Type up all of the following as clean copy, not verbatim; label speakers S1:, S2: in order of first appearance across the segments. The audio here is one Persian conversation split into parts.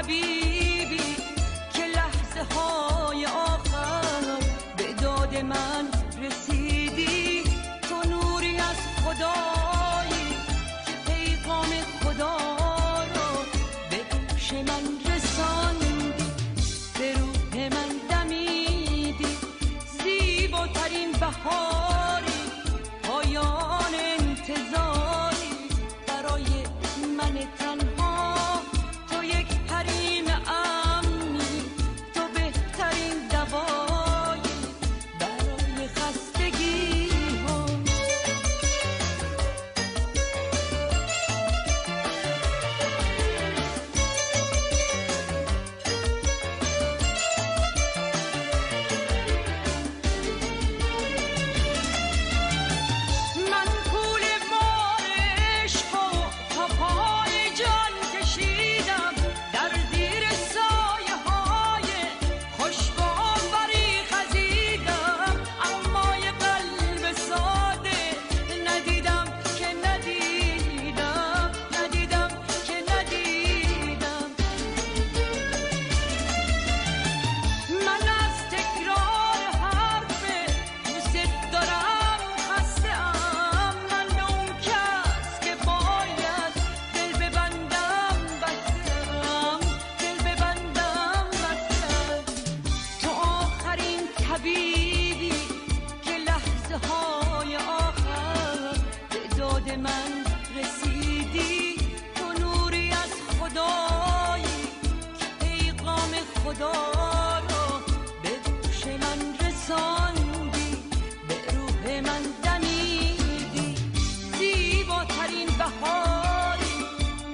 S1: طبیبی که لحظه های آخر به داد من رسیدی. تو نوری از خدایی که پیغام خدا رو به گوش من رساندی، به روح من دمیدی. زیباترین بهاری، پایان انتظاری برای من تنها. تو یک حریم امنی، تو بهترین دوایی برای خستگی ها. من پول بار عشق و تا پای جان کشیدم، در زیر سایه های خوشباوری خزیدم. اما یه قلب ساده ندیدم که ندیدم، ندیدم که ندیدم. من از تکرار حرف دوست دارم خسته‌ام. من به اون کس که باید دل ببندم بستم، دل ببندم بستم. تو آخرین طبیبی که لحظه های آخر به داد من رسیدی. تو نوری از خدایی که پیغام خدا رو به گوش من رساندی، به روح من دمیدی. زیباترین بهاری،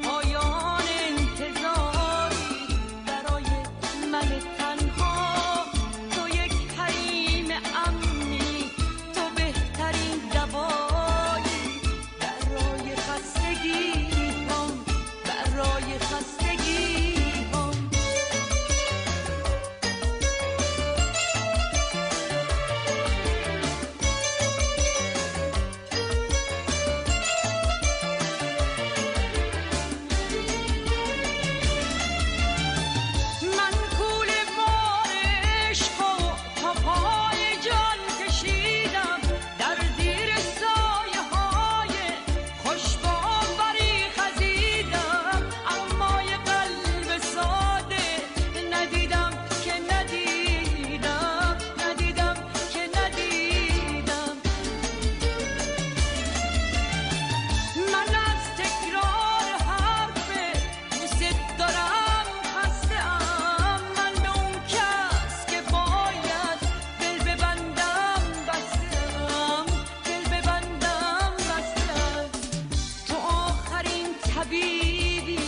S1: پایان انتظاری برای من تنها. تو یک حریم امنی، تو بهترین دوایی برای خستگی هم، برای خستگی هم. من پول بار عشق و تا پای جان کشیدم، در زیر سایه های خوشباوری خزیدم. اما یه قلب ساده ندیدم که ندیدم، ندیدم که ندیدم. من از تکرار حرف دوست دارم خسته‌ام. من به اون کس که باید دل ببندم بستم، دل ببندم بستم. تو آخرین طبیبی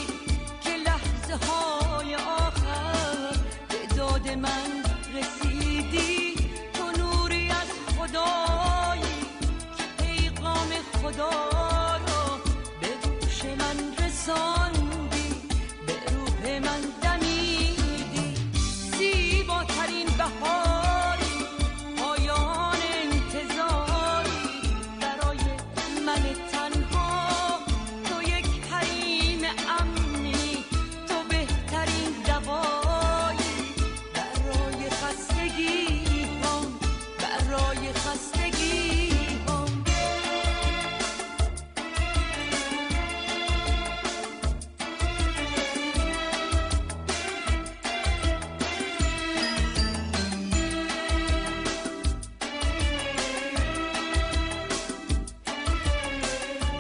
S1: که لحظه های آخر به داد من رسیدی. تو نوری از خدایی که پیغام خدا رو به گوش من رساندی.